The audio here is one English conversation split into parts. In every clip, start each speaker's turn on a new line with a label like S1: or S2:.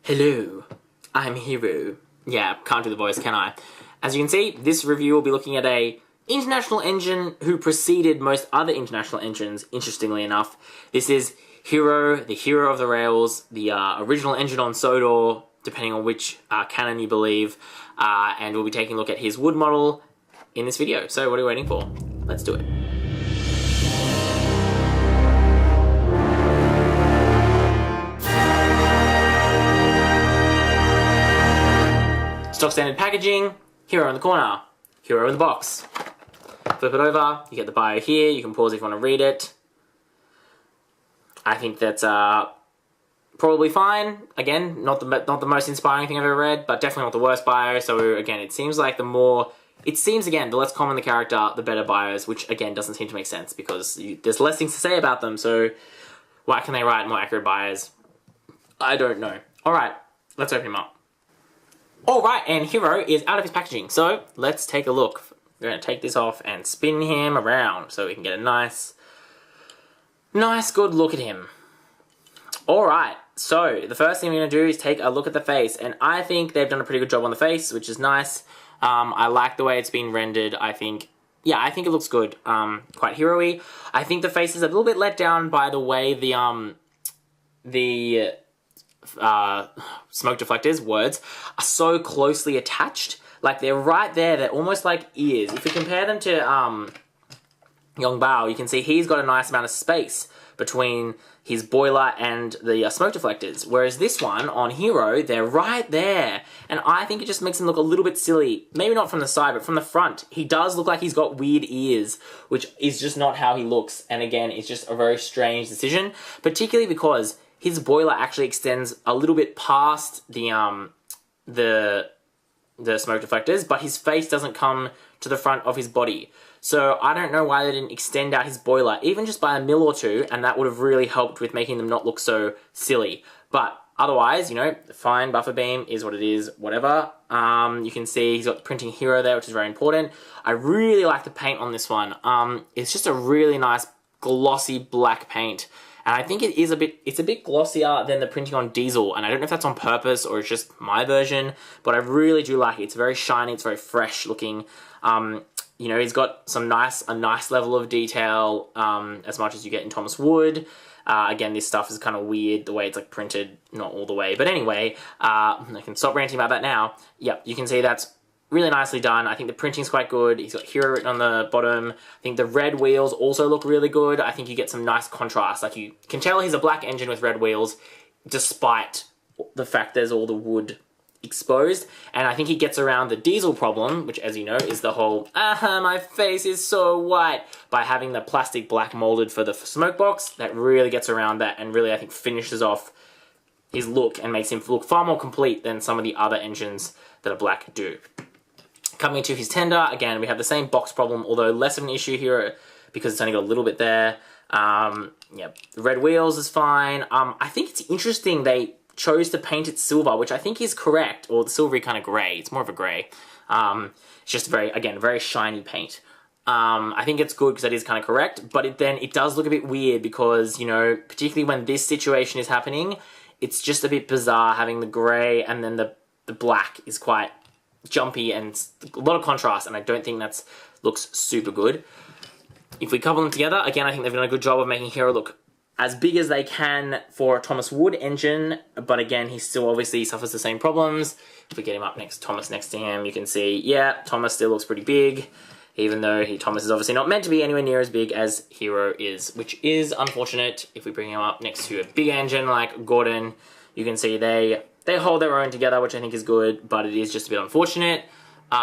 S1: Hello, I'm Hero. Yeah, can't do the voice, can I? As you can see, this review will be looking at a international engine who preceded most other international engines, interestingly enough. This is Hero, the hero of the rails, the original engine on Sodor, depending on which canon you believe, and we'll be taking a look at his wood model in this video. So what are we waiting for? Let's do it. Stock standard packaging, Hero in the corner, Hero in the box. Flip it over, you get the bio here, you can pause if you want to read it. I think that's probably fine. Again, not the most inspiring thing I've ever read, but definitely not the worst bio. So again, it seems again, the less common the character, the better bios, which again doesn't seem to make sense because there's less things to say about them, so why can they write more accurate bios? I don't know. Alright, let's open him up. Alright, and Hero is out of his packaging, so let's take a look. We're going to take this off and spin him around so we can get a nice good look at him. Alright, so the first thing we're going to do is take a look at the face, and I think they've done a pretty good job on the face, which is nice. I like the way it's been rendered. I think it looks good. Quite hero-y. I think the face is a little bit let down by the way the smoke deflectors, words, are so closely attached. Like, they're right there, they're almost like ears. If you compare them to Yong Bao, you can see he's got a nice amount of space between his boiler and the smoke deflectors. Whereas this one, on Hero, they're right there. And I think it just makes him look a little bit silly. Maybe not from the side, but from the front. He does look like he's got weird ears, which is just not how he looks. And again, it's just a very strange decision, particularly because his boiler actually extends a little bit past the smoke deflectors, but his face doesn't come to the front of his body. So I don't know why they didn't extend out his boiler, even just by a mil or two, and that would have really helped with making them not look so silly. But otherwise, you know, fine, buffer beam is what it is, whatever. You can see he's got the printing Hero there, which is very important. I really like the paint on this one. It's just a really nice glossy black paint. And I think it's a bit glossier than the printing on Diesel, and I don't know if that's on purpose or it's just my version, but I really do like it. It's very shiny, it's very fresh looking. You know, he's got a nice level of detail, as much as you get in Thomas Wood. Again, this stuff is kind of weird, the way it's like printed, not all the way. But anyway, I can stop ranting about that now. Yep, you can see that's really nicely done. I think the printing's quite good. He's got Hero written on the bottom. I think the red wheels also look really good. I think you get some nice contrast. Like, you can tell he's a black engine with red wheels, despite the fact there's all the wood exposed. And I think he gets around the Diesel problem, which, as you know, is the whole, my face is so white, by having the plastic black molded for the smoke box. That really gets around that and really, I think, finishes off his look and makes him look far more complete than some of the other engines that are black do. Coming to his tender, again, we have the same box problem, although less of an issue here because it's only got a little bit there. Yeah, the red wheels is fine. I think it's interesting they chose to paint it silver, which I think is correct, or the silvery kind of grey. It's more of a grey. It's just very shiny paint. I think it's good because that is kind of correct, but it does look a bit weird because, you know, particularly when this situation is happening, it's just a bit bizarre having the grey and then the black is quite jumpy and a lot of contrast, and I don't think that looks super good. If we couple them together, again, I think they've done a good job of making Hero look as big as they can for a Thomas Wood engine, but again, he still obviously suffers the same problems. If we get him up Thomas next to him, you can see, yeah, Thomas still looks pretty big, even though Thomas is obviously not meant to be anywhere near as big as Hero is, which is unfortunate. If we bring him up next to a big engine like Gordon, you can see they hold their own together, which I think is good, but it is just a bit unfortunate. But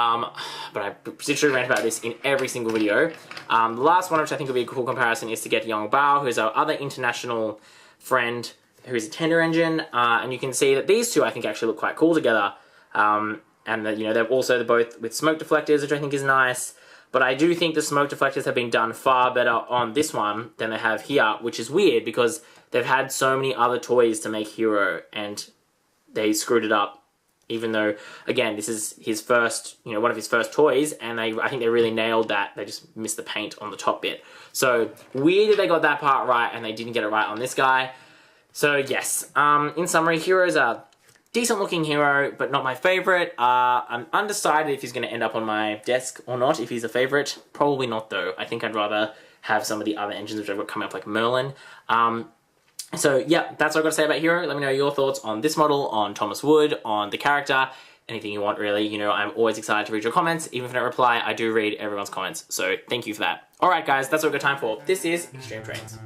S1: I literally rant about this in every single video. The last one, which I think will be a cool comparison, is to get Yong Bao, who's our other international friend, who is a tender engine, and you can see that these two, I think, actually look quite cool together. And that, you know, they're both with smoke deflectors, which I think is nice. But I do think the smoke deflectors have been done far better on this one than they have here, which is weird because they've had so many other toys to make Hero, and they screwed it up, even though, again, this is his first, you know, one of his first toys, and I think they really nailed that. They just missed the paint on the top bit. So, weird that they got that part right and they didn't get it right on this guy. So, yes, in summary, Hero's a decent looking hero, but not my favorite. I'm undecided if he's going to end up on my desk or not, if he's a favorite. Probably not, though. I think I'd rather have some of the other engines which I've got coming up, like Merlin. So yeah, that's what I've got to say about Hero. Let me know your thoughts on this model, on Thomas Wood, on the character, anything you want, really. You know, I'm always excited to read your comments. Even if I don't reply, I do read everyone's comments. So thank you for that. Alright guys, that's what we've got time for. This is Extreme Trains.